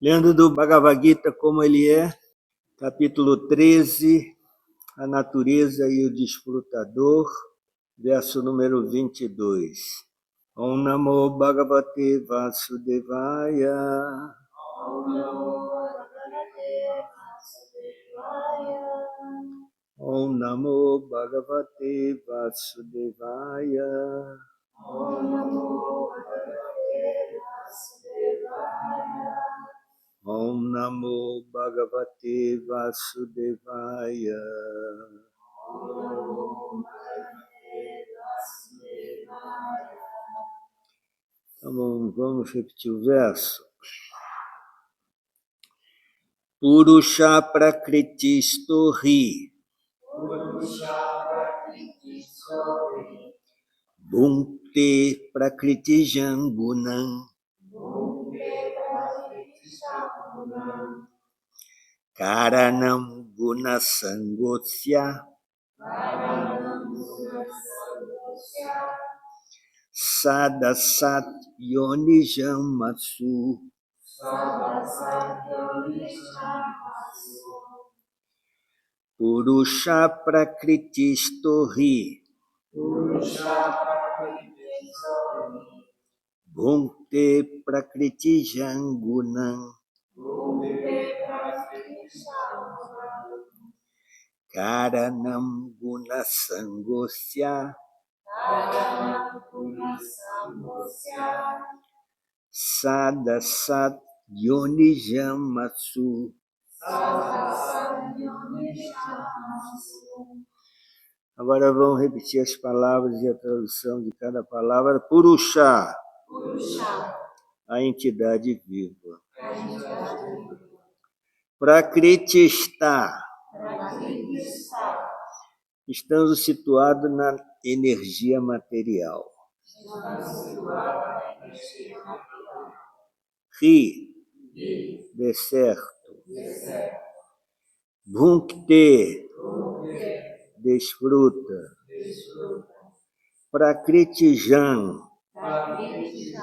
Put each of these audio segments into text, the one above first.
Lendo do Bhagavad Gita como ele é, capítulo 13, a natureza e o desfrutador, verso número 22. Om Namo Bhagavate Vasudevaya. Om Namo Bhagavate Vasudevaya. Om Namo Bhagavate Vasudevaya. Om Namo Bhagavate Vasudevaya. Om Namo Bhagavate Vasudevaya. Om Namo Bhagavate Vasudevaya. Tá bom, vamos repetir o verso. Purusha Prakritisto Hi. Purusha Prakriti Sori. Bhunkte Prakritijan Gunam. Bhunte Prakriti Shakunam. Karanam Gunasangosya. Varanam Gunasangosya. Sadasat Yonijam Matsu. Sadasatyonishamatsu. Purusha Prakritisto Hi. Purusha Prakriti Sori. Bhunkte Prakritijan Gunam. Bhunte Prakriti Shakunam. Karanam Gunasangosya. Varanam Gunasangosya. Sadasat Yonijam Matsu. Sadasatyonishamatsu. Agora vamos repetir as palavras e a tradução de cada palavra. Purusha, Purusha. a entidade viva. Prakriti. Prakritista, Prakriti. estamos situados na energia material. Estamos situados na energia material. Ri, deserto. Deserto. Bhunkte, Bhunte. desfruta. Desfruta. Prakritijan, Prakriti.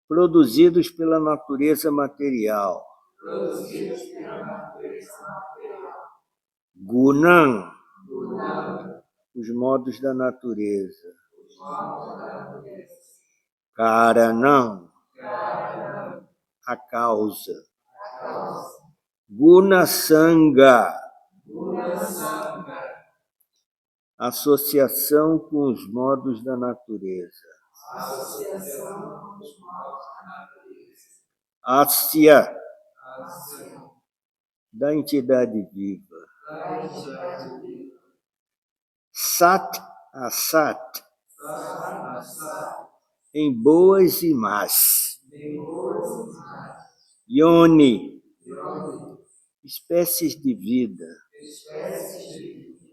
produzidos pela natureza material. Produzidos pela natureza material. Gunam, Gunam. os modos da natureza. Os modos da natureza. Karanam, Karanam. a causa. A causa. Gunasanga, Gunasanga. associação com os modos da natureza. Associação com os modos da natureza. Asya, Ação. da entidade viva. Da entidade viva. Sat, asat, Sat. em boas e más. Em boas e más. Yoni, Yoni. espécies de vida. Espécies de vida.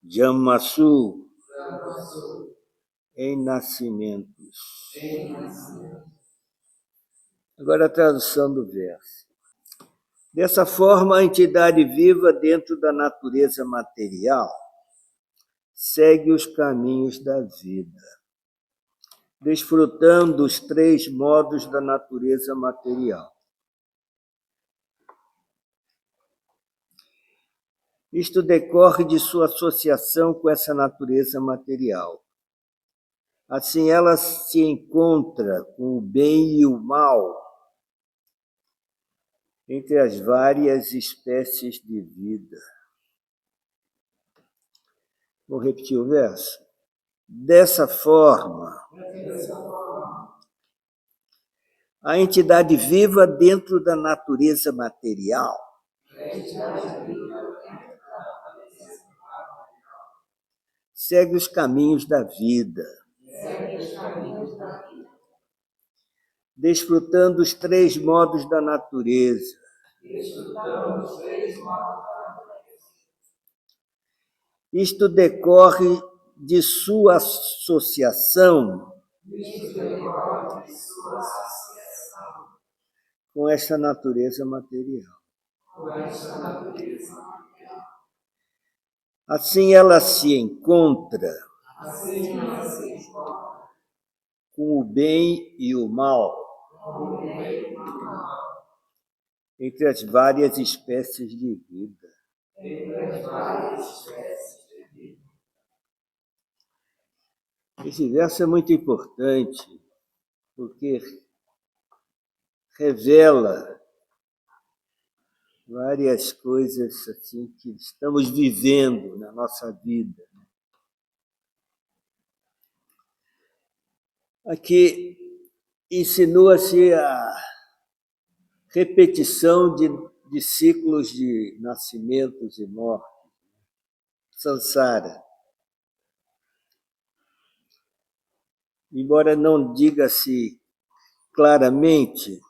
Jamasu, Jamasu. em nascimentos. Em nascimento. Agora a tradução do verso. Dessa forma, a entidade viva dentro da natureza material segue os caminhos da vida, desfrutando os três modos da natureza material. Isto decorre de sua associação com essa natureza material. Assim, ela se encontra com o bem e o mal entre as várias espécies de vida. Vou repetir o verso. Dessa forma, a entidade viva dentro da natureza material segue os caminhos da vida, desfrutando os três modos da natureza. Isto decorre de sua associação com essa natureza material. Assim ela se encontra com o bem e o mal entre as várias espécies de vida. Esse verso é muito importante, porque revela várias coisas assim que estamos vivendo na nossa vida. Aqui insinua-se a repetição de ciclos de nascimentos e mortes, samsara. Embora não diga-se claramente,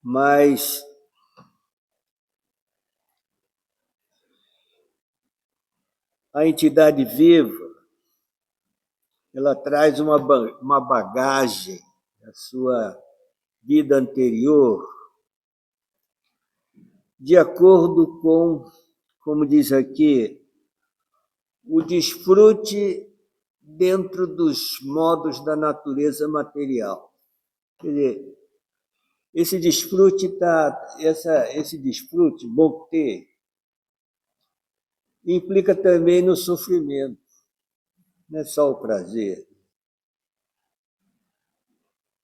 mas a entidade viva, ela traz uma bagagem da sua vida anterior, de acordo com, como diz aqui, o desfrute dentro dos modos da natureza material. Quer dizer, esse desfrute bhakti, implica também no sofrimento, não é só o prazer.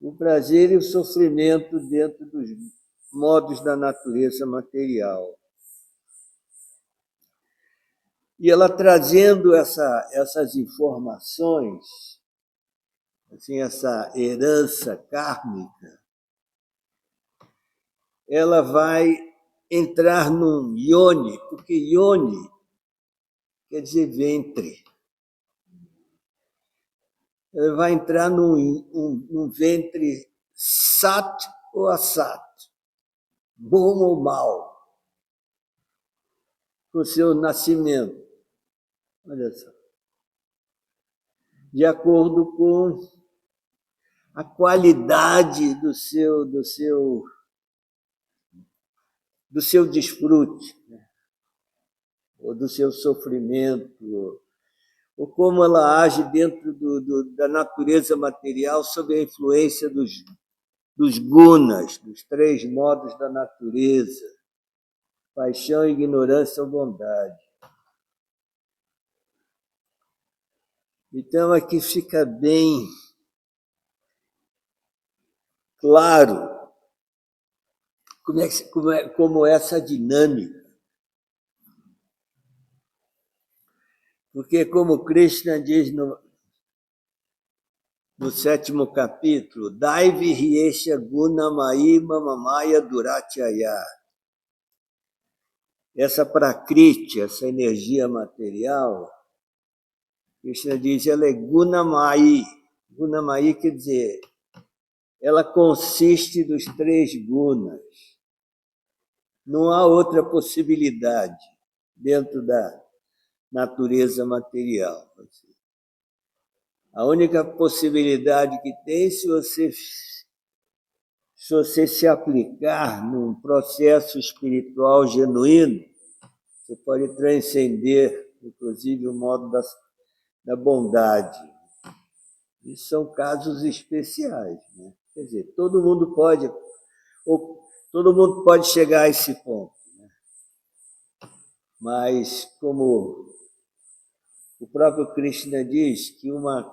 O prazer e o sofrimento dentro dos modos da natureza material. E ela trazendo essas informações, assim, essa herança kármica, ela vai entrar num yoni, porque yoni quer dizer ventre. Ela vai entrar num ventre sat ou assat, bom ou mal, com o seu nascimento. Olha só. De acordo com a qualidade do seu desfrute, né? Ou do seu sofrimento, ou como ela age dentro da natureza material sob a influência dos gunas, dos 3 modos da natureza: paixão, ignorância ou bondade. Então, aqui fica bem claro como essa dinâmica. Porque, como Krishna diz no 7º capítulo, Daivi Riesha Gunamai Mamamaya Duratyaya. Essa prakriti, essa energia material, Krishna diz, ela é Gunamai. Gunamai quer dizer, ela consiste dos 3 gunas. Não há outra possibilidade dentro da natureza material. A única possibilidade que tem, se você se aplicar num processo espiritual genuíno, você pode transcender, inclusive, o modo da bondade. E são casos especiais, né? Quer dizer, todo mundo pode chegar a esse ponto, né? Mas, como o próprio Krishna diz, que uma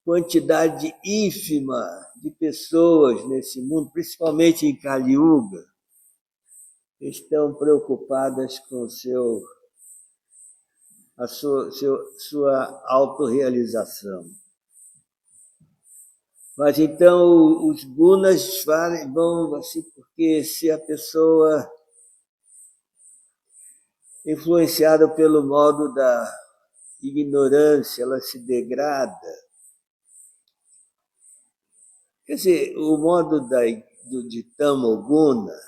quantidade ínfima de pessoas nesse mundo, principalmente em Kali Yuga, estão preocupadas com sua autorrealização. Mas então os gunas vão assim, porque se a pessoa, influenciada pelo modo da ignorância, ela se degrada. Quer dizer, o modo de tamoguna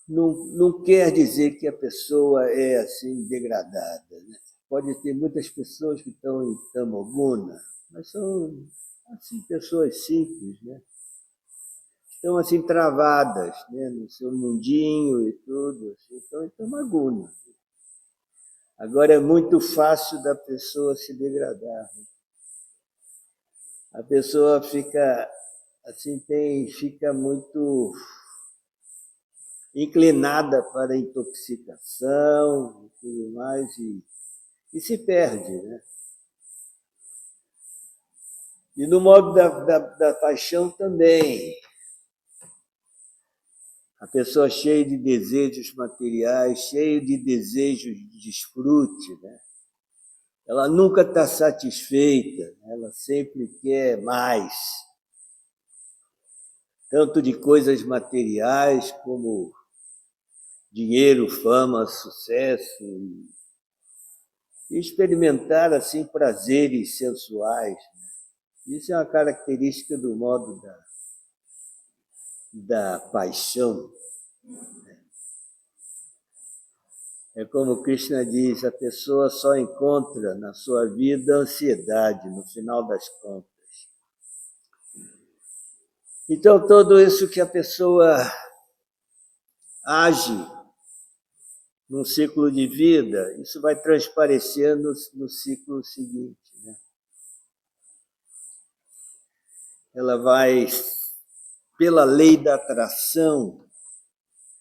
não quer dizer que a pessoa é assim degradada, né? Pode ter muitas pessoas que estão em tamoguna, mas são assim pessoas simples, né? Estão assim travadas, né, no seu mundinho e tudo, assim, estão em tamoguna. Agora é muito fácil da pessoa se degradar, né? A pessoa fica assim fica muito inclinada para a intoxicação e tudo mais, e se perde, né? E no modo da paixão também. A pessoa cheia de desejos materiais, cheia de desejos de desfrute, né? Ela nunca está satisfeita, ela sempre quer mais. Tanto de coisas materiais como dinheiro, fama, sucesso, e experimentar assim prazeres sensuais. Isso é uma característica do modo da paixão. É como Krishna diz, a pessoa só encontra na sua vida ansiedade, no final das contas. Então, tudo isso que a pessoa age num ciclo de vida, isso vai transparecer no ciclo seguinte, né? Ela vai, pela lei da atração,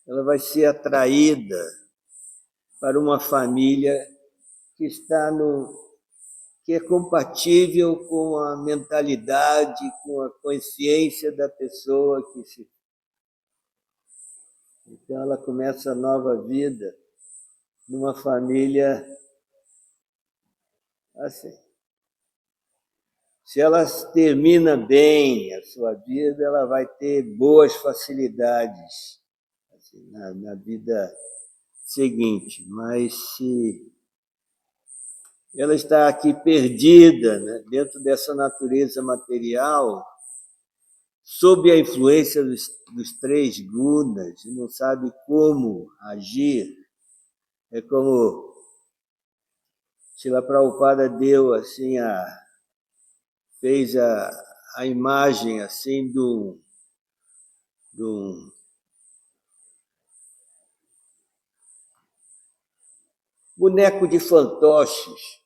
ela vai ser atraída para uma família que está que é compatível com a mentalidade, com a consciência da pessoa que se. Então ela começa a nova vida numa família assim. Se ela termina bem a sua vida, ela vai ter boas facilidades assim, na vida seguinte. Mas se ela está aqui perdida, né, dentro dessa natureza material, sob a influência dos três gunas, e não sabe como agir, é como Srila Prabhupada deu assim fez a imagem assim de um boneco de fantoches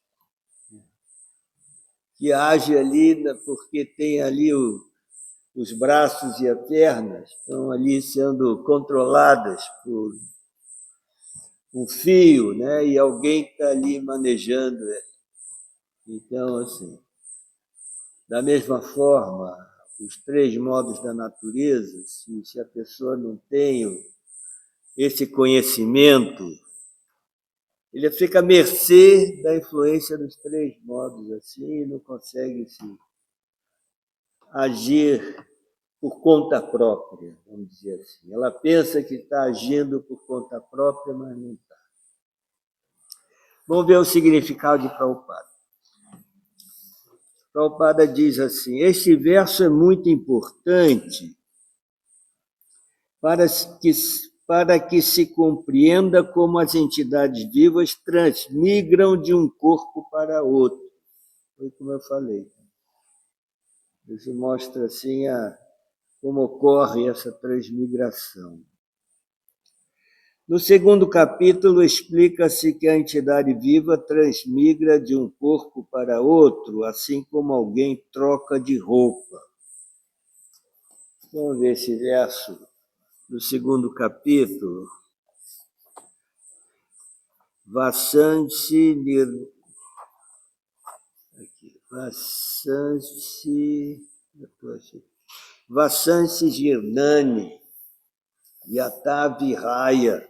que age ali porque tem ali os braços e as pernas estão ali sendo controladas por um fio, né? E alguém está ali manejando. Então, assim, da mesma forma, os três modos da natureza, se a pessoa não tem esse conhecimento, ele fica à mercê da influência dos três modos, assim, e não consegue agir por conta própria, vamos dizer assim. Ela pensa que está agindo por conta própria, mas não está. Vamos ver o significado de Prabhupada. Prabhupada diz assim, este verso é muito importante para que se compreenda como as entidades vivas transmigram de um corpo para outro. Foi como eu falei. Isso mostra assim como ocorre essa transmigração. No segundo capítulo, explica-se que a entidade viva transmigra de um corpo para outro, assim como alguém troca de roupa. Vamos ver esse verso do segundo capítulo. Vasanti Girnani Yata Vihaya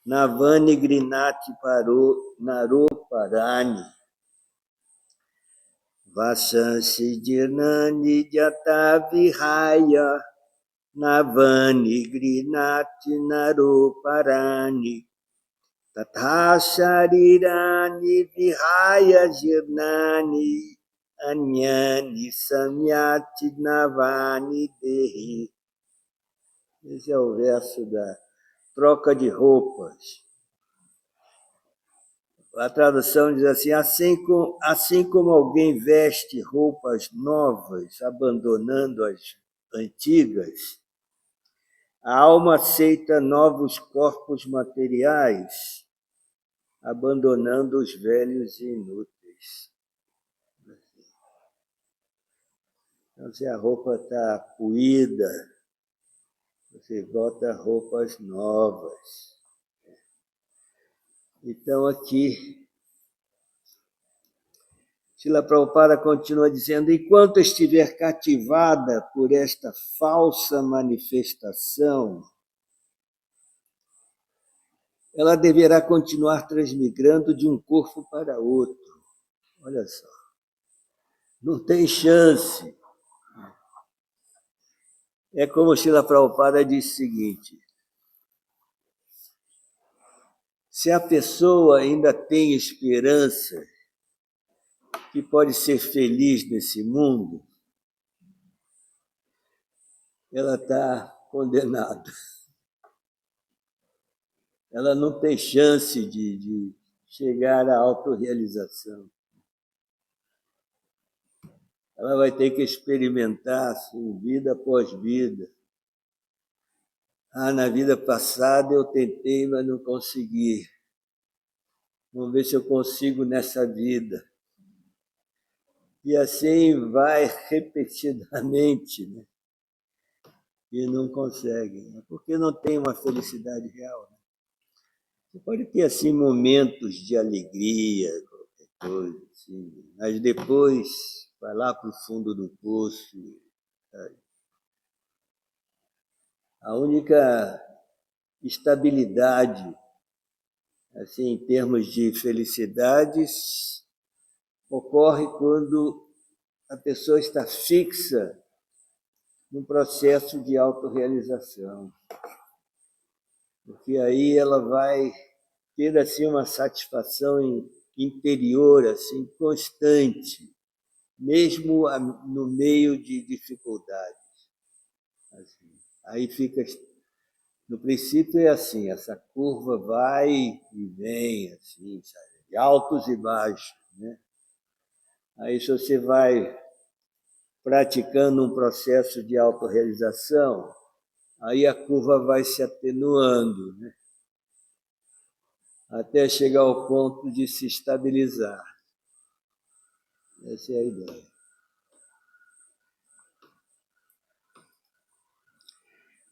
Navani Grinati Naroparani Vasansi Girnani Yata Vihaya Navani Grinati Naroparani Tatha Sharirani Vihaya Girnani Anyani Samyati Navani Dehi. Esse é o verso da troca de roupas. A tradução diz assim como alguém veste roupas novas, abandonando as antigas, a alma aceita novos corpos materiais, abandonando os velhos e inúteis. Então, se a roupa está puída, você bota roupas novas. Então, aqui, Srila Prabhupada continua dizendo: enquanto estiver cativada por esta falsa manifestação, ela deverá continuar transmigrando de um corpo para outro. Olha só, não tem chance. É como o Srila Prabhupada disse o seguinte: se a pessoa ainda tem esperança que pode ser feliz nesse mundo, ela está condenada. Ela não tem chance de chegar à autorrealização. Ela vai ter que experimentar assim, vida após vida. Na vida passada eu tentei, mas não consegui. Vamos ver se eu consigo nessa vida. E assim vai repetidamente, né? E não consegue, né? Porque não tem uma felicidade real. Né? Você pode ter assim momentos de alegria, qualquer coisa, assim, mas depois vai lá para o fundo do poço. Sabe? A única estabilidade, assim, em termos de felicidades, ocorre quando a pessoa está fixa num processo de autorrealização. Porque aí ela vai ter assim, uma satisfação interior assim, constante, mesmo no meio de dificuldades. Assim. Aí fica, no princípio é assim, essa curva vai e vem, assim, sabe? De altos e baixos. Né? Aí se você vai praticando um processo de autorrealização, aí a curva vai se atenuando, né? Até chegar ao ponto de se estabilizar. Essa é a ideia.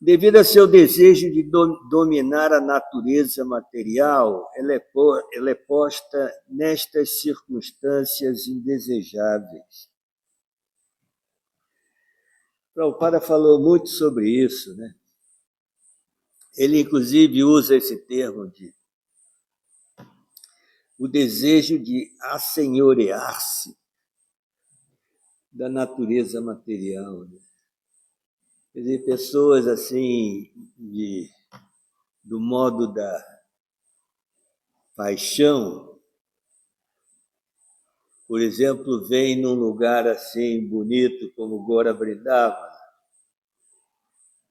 Devido a seu desejo de dominar a natureza material, ela é posta nestas circunstâncias indesejáveis. Prabhupada falou muito sobre isso, né? Ele, inclusive, usa esse termo de o desejo de assenhorear-se da natureza material. Né? Quer dizer, pessoas assim, do modo da paixão, por exemplo, vem num lugar assim bonito como Gora Vrindavana,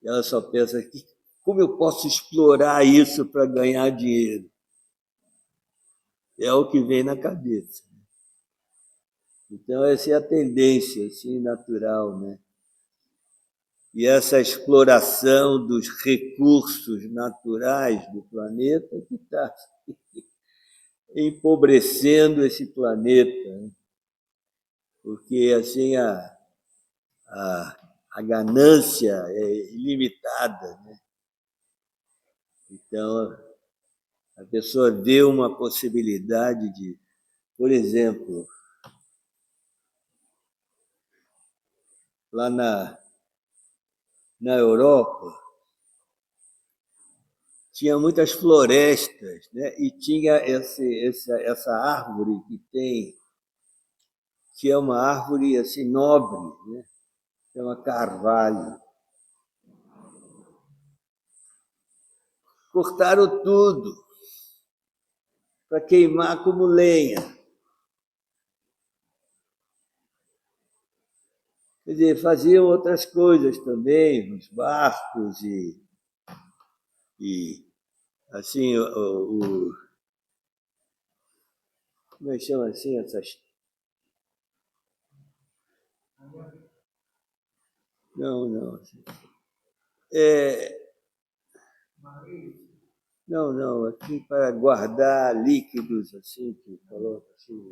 e ela só pensa que como eu posso explorar isso para ganhar dinheiro? É o que vem na cabeça. Então, essa é a tendência assim, natural, né? E essa exploração dos recursos naturais do planeta que está empobrecendo esse planeta, né? Porque assim a ganância é ilimitada, né? Então a pessoa vê uma possibilidade de, por exemplo, lá na Europa tinha muitas florestas, né? E tinha essa árvore que é uma árvore assim nobre, né? Chama carvalho. Cortaram tudo para queimar como lenha. Quer dizer, faziam outras coisas também, os barcos e assim, como é que chama assim, essas... Não. Não, aqui para guardar líquidos, assim, que falou assim,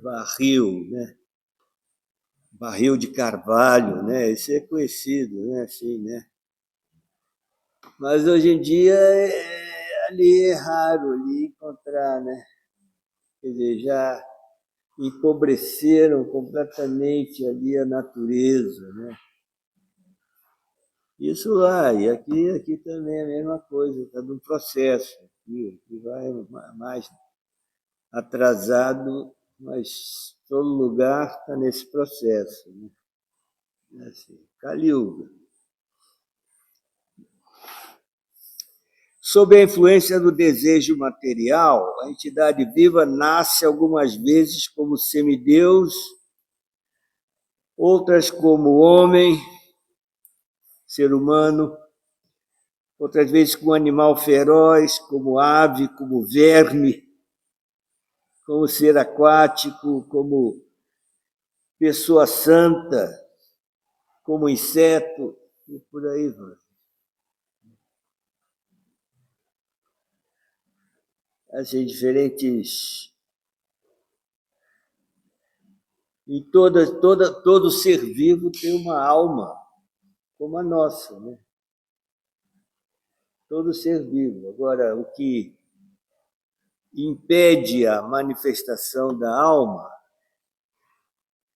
barril, né? barril de carvalho, né? Isso é conhecido, né? Assim, né? Mas hoje em dia ali é raro ali encontrar, né? Quer dizer, já empobreceram completamente ali a natureza, né? Isso lá, e aqui também é a mesma coisa, está num processo. Aqui vai mais atrasado, mas todo lugar está nesse processo. Né? Assim, Kali Yuga. Sob a influência do desejo material, a entidade viva nasce algumas vezes como semideus, outras como homem, ser humano, outras vezes como animal feroz, como ave, como verme, como ser aquático, como pessoa santa, como inseto, e por aí vai. Assim, diferentes. E todo ser vivo tem uma alma, como a nossa, né? Todo ser vivo. Agora, o que impede a manifestação da alma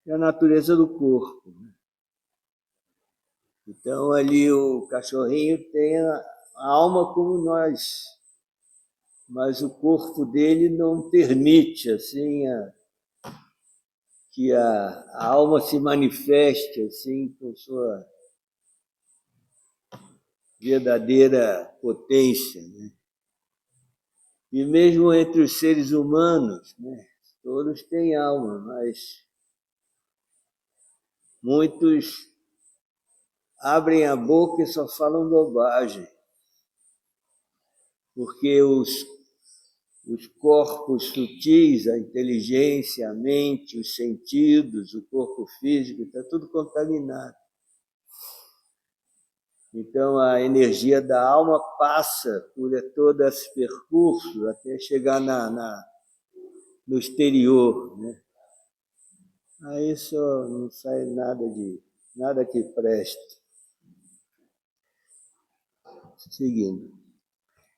é a natureza do corpo. Então, ali o cachorrinho tem a alma como nós, mas o corpo dele não permite assim que a alma se manifeste assim com sua verdadeira potência, né? E mesmo entre os seres humanos, né, todos têm alma, mas muitos abrem a boca e só falam bobagem, porque os corpos sutis, a inteligência, a mente, os sentidos, o corpo físico, está tudo contaminado. Então, a energia da alma passa por todo esse percurso até chegar no exterior, né? Aí só não sai nada que preste. Seguindo.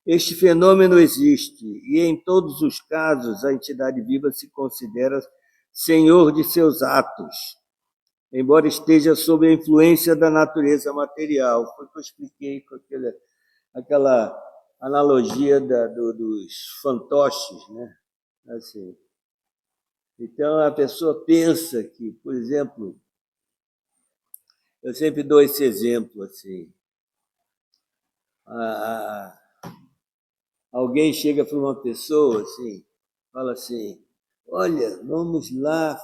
Este fenômeno existe e, em todos os casos, a entidade viva se considera senhor de seus atos, embora esteja sob a influência da natureza material. Foi o que eu expliquei com aquela analogia dos fantoches, né? Assim. Então, a pessoa pensa que, por exemplo, eu sempre dou esse exemplo, assim, alguém chega para uma pessoa, assim, fala assim, olha, vamos lá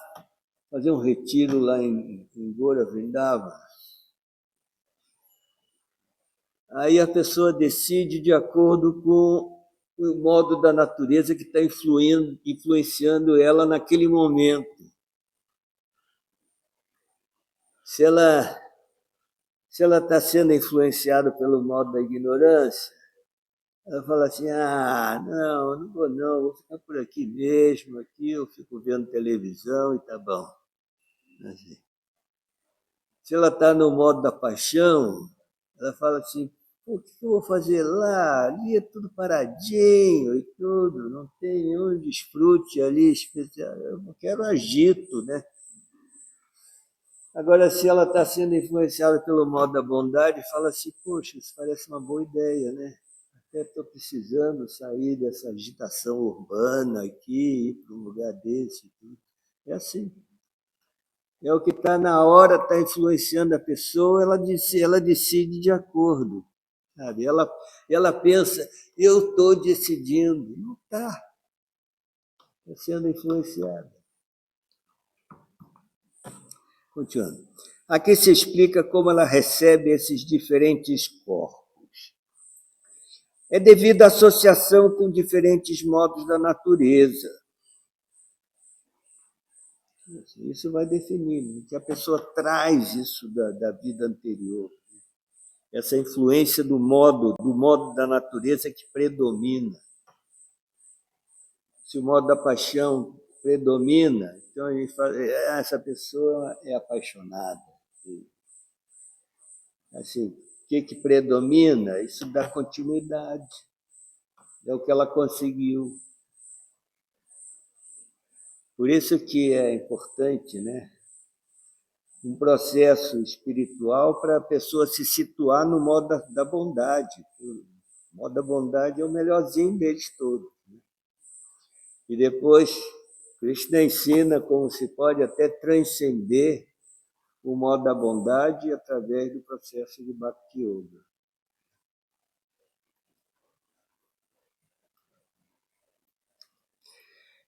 fazer um retiro lá em Gora Vrindavan. Aí a pessoa decide de acordo com o modo da natureza que está influenciando ela naquele momento. Se ela está sendo influenciada pelo modo da ignorância, ela fala assim, não vou não, vou ficar por aqui mesmo, aqui eu fico vendo televisão e tá bom. Assim. Se ela está no modo da paixão, ela fala assim, o que eu vou fazer lá? Ali é tudo paradinho e tudo, não tem nenhum desfrute ali especial. Eu não quero agito, né? Agora, se ela está sendo influenciada pelo modo da bondade, fala assim, poxa, isso parece uma boa ideia, né? Até estou precisando sair dessa agitação urbana aqui, ir para um lugar desse. É assim. É o que está na hora, está influenciando a pessoa, ela decide de acordo. Sabe? Ela pensa, eu estou decidindo. Não está. Está sendo influenciada. Continuando. Aqui se explica como ela recebe esses diferentes corpos. É devido à associação com diferentes modos da natureza. Isso vai definindo, que a pessoa traz isso da vida anterior. Essa influência do modo da natureza que predomina. Se o modo da paixão predomina, então a gente fala, essa pessoa é apaixonada. Assim, o que predomina? Isso dá continuidade. É o que ela conseguiu. Por isso que é importante, né, um processo espiritual para a pessoa se situar no modo da bondade. O modo da bondade é o melhorzinho deles todos. E depois, Krishna ensina como se pode até transcender o modo da bondade através do processo de Bhakti Yoga.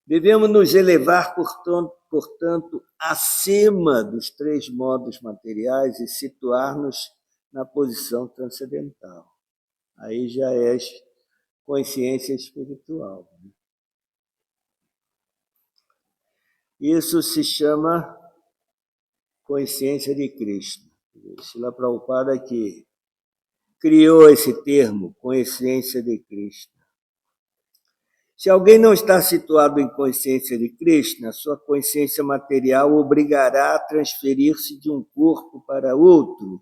Devemos nos elevar, portanto, acima dos três modos materiais e situar-nos na posição transcendental. Aí já é consciência espiritual. Isso se chama consciência de Krishna. Srila Prabhupada que criou esse termo, consciência de Krishna. Se alguém não está situado em consciência de Krishna, sua consciência material o obrigará a transferir-se de um corpo para outro,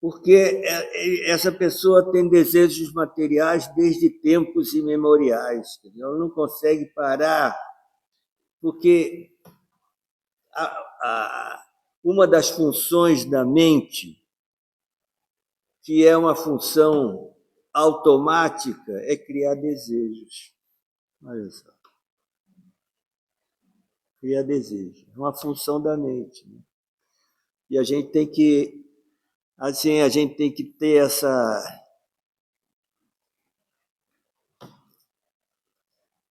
porque essa pessoa tem desejos materiais desde tempos imemoriais. Ela não consegue parar, porque uma das funções da mente, que é uma função automática, é criar desejos. Olha só. Criar desejo. É uma função da mente. Né? E a gente tem que, assim, a gente tem que ter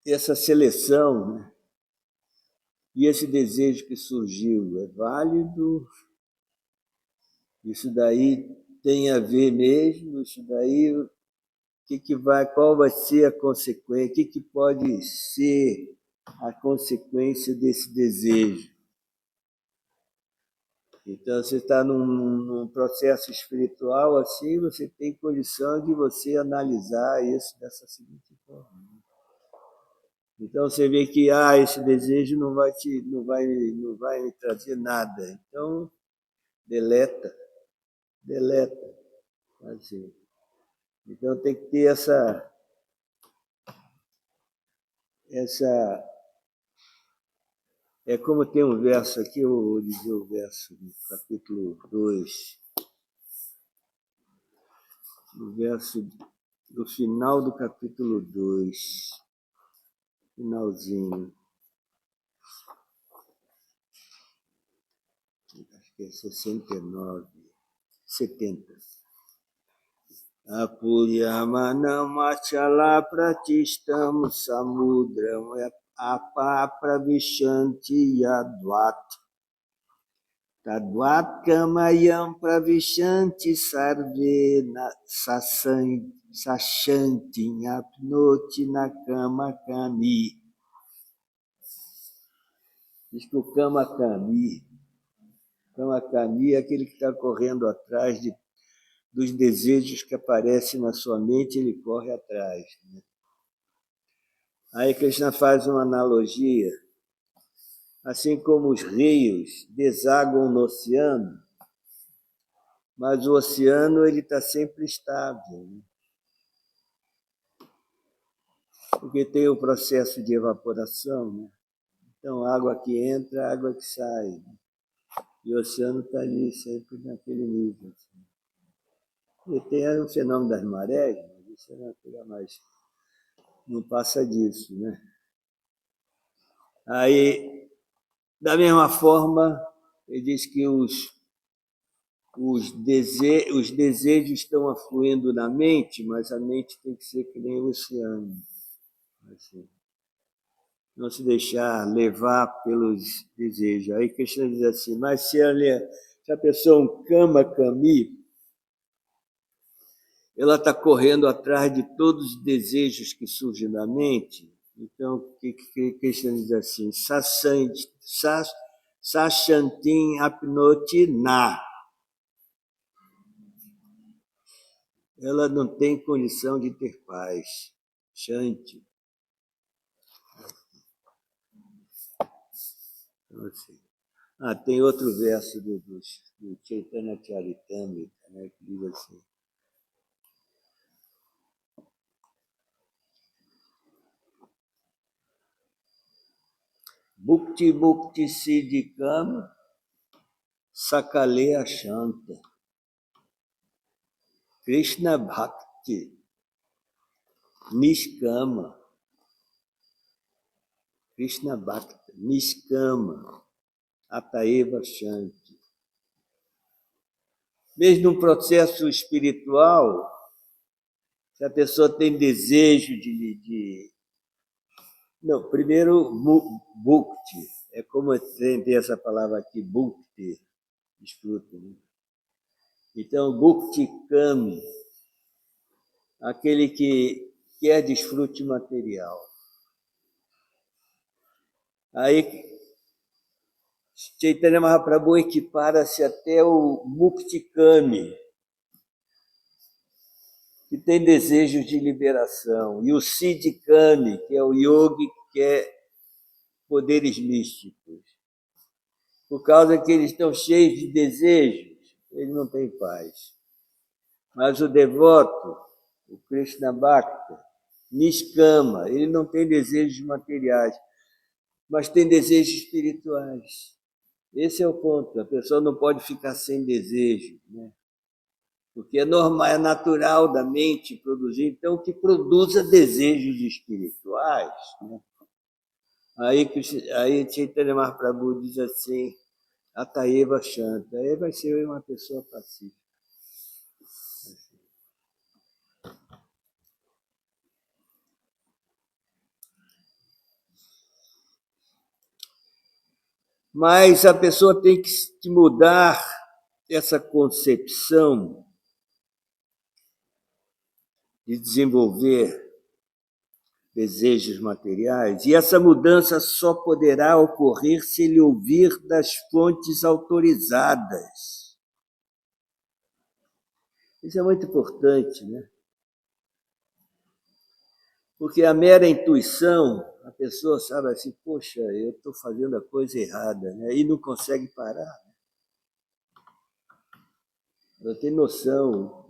essa seleção, né? E esse desejo que surgiu é válido, isso daí tem a ver mesmo, isso daí qual vai ser a consequência, o que pode ser a consequência desse desejo. Então, você está num processo espiritual assim, você tem condição de você analisar isso dessa seguinte forma. Então, você vê que esse desejo não vai me trazer nada. Então, deleta. Assim. Então, tem que ter essa é como tem um verso aqui, eu vou dizer o verso do capítulo 2, o verso do final do capítulo 2, finalzinho. Acho que é 69, 70. Apuryamanam achala pratistam samudram apapravishanti yadvat. Tadvat kamayam pravishanti sarve sashanti apnoti nakama kami. Diz que o kama kami é aquele que está correndo atrás dos desejos que aparecem na sua mente, ele corre atrás. Né? Aí Krishna faz uma analogia, assim como os rios desaguam no oceano, mas o oceano ele está sempre estável, né? Porque tem o processo de evaporação, né? Então, água que entra, água que sai. Né? E o oceano está ali sempre naquele nível. Assim. E tem o fenômeno das marés, mas isso não pega mais. Não passa disso, né? Aí, da mesma forma, ele diz que os desejos estão afluindo na mente, mas a mente tem que ser que nem o oceano. Assim. Não se deixar levar pelos desejos. Aí Krishna diz assim, mas se a pessoa é um kama-kami, ela está correndo atrás de todos os desejos que surgem na mente. Então, o que Krishna diz assim? Sashantim apnoti na. Ela não tem condição de ter paz. Shanti. Então, assim. Tem outro verso do Chaitanya Charitamrita, né, que diz assim: Bhukti Bhukti Siddhikam Sakale Ashanta Krishna Bhakti Niskama Krishna Bhakti Niskama Ataeva Shanti. Mesmo no processo espiritual, se a pessoa tem desejo Não, primeiro, bhukti. É como tem essa palavra aqui, bhukti, desfruta. Né? Então, bhukti kami, aquele que quer desfrute material. Aí, Chaitanya Mahaprabhu equipara-se até o bhukti kami, que tem desejos de liberação, e o siddhikami, que é o yogi que quer poderes místicos. Por causa que eles estão cheios de desejos, eles não têm paz. Mas o devoto, o Krishna Bhakta, Niskama, ele não tem desejos materiais, mas tem desejos espirituais. Esse é o ponto. A pessoa não pode ficar sem desejo, né? Porque é normal, é natural da mente produzir, então que produza desejos espirituais. Né? Aí Chaitanya Mahaprabhu diz assim, Ataeva Shanta, aí vai ser uma pessoa pacífica. Mas a pessoa tem que mudar essa concepção de desenvolver desejos materiais, e essa mudança só poderá ocorrer se ele ouvir das fontes autorizadas. Isso é muito importante, né? Porque a mera intuição, a pessoa sabe assim, poxa, eu estou fazendo a coisa errada, né? E não consegue parar. Ela tem noção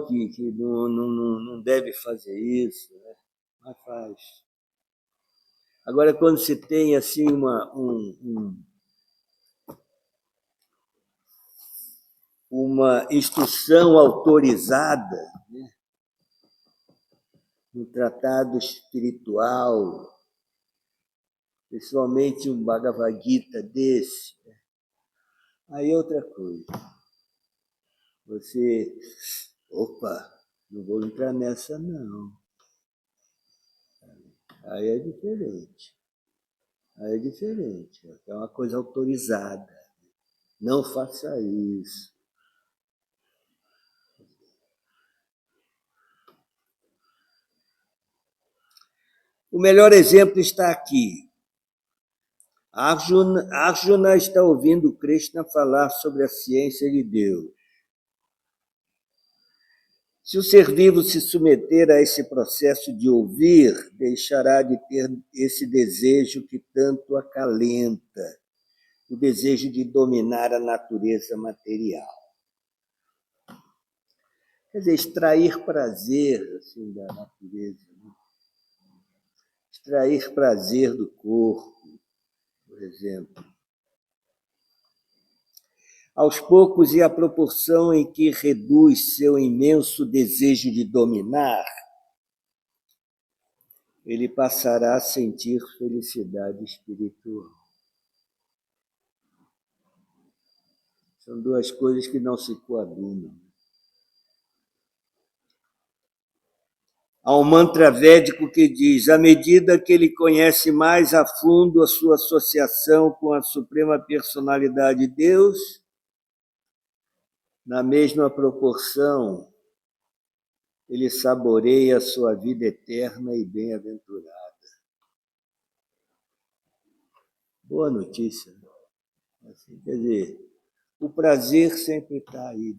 que não deve fazer isso, né? Mas faz. Agora, quando se tem assim uma instrução autorizada, né? Um tratado espiritual, principalmente um Bhagavad Gita desse, né? Aí é outra coisa. Você, opa, não vou entrar nessa não. Aí é diferente. É uma coisa autorizada. Não faça isso. O melhor exemplo está aqui. Arjuna está ouvindo Krishna falar sobre a ciência de Deus. Se o ser vivo se submeter a esse processo de ouvir, deixará de ter esse desejo que tanto acalenta, o desejo de dominar a natureza material. Quer dizer, extrair prazer assim, da natureza, né? Extrair prazer do corpo, por exemplo. Aos poucos, e à proporção em que reduz seu imenso desejo de dominar, ele passará a sentir felicidade espiritual. São duas coisas que não se coadunam. Há um mantra védico que diz, à medida que ele conhece mais a fundo a sua associação com a Suprema Personalidade de Deus, na mesma proporção, ele saboreia a sua vida eterna e bem-aventurada. Boa notícia. Assim, quer dizer, o prazer sempre está aí.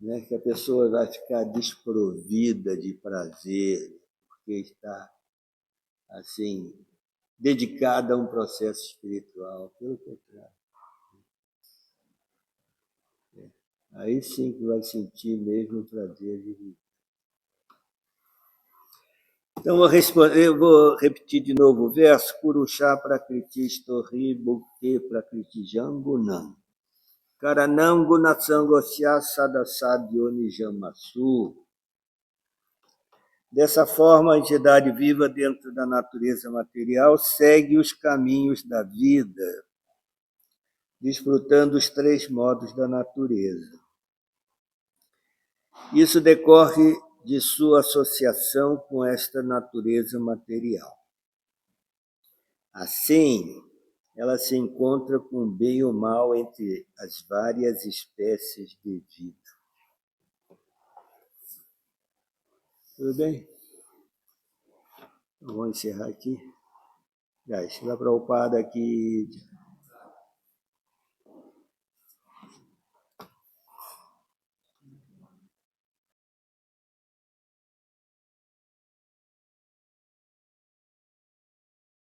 Né? Que a pessoa vai ficar desprovida de prazer, porque está assim, dedicada a um processo espiritual, pelo contrário. Aí sim que vai sentir mesmo o prazer de viver. Então, eu vou repetir de novo o verso. Kurushá prakriti stori bhukti prakriti jangunam. Karanam natsangosya sadasadyo nijamasu. Dessa forma, a entidade viva dentro da natureza material segue os caminhos da vida, desfrutando os 3 modos da natureza. Isso decorre de sua associação com esta natureza material. Assim, ela se encontra com o bem e o mal entre as várias espécies de vida. Tudo bem? Então, vamos encerrar aqui. Shila Prabhupada aqui.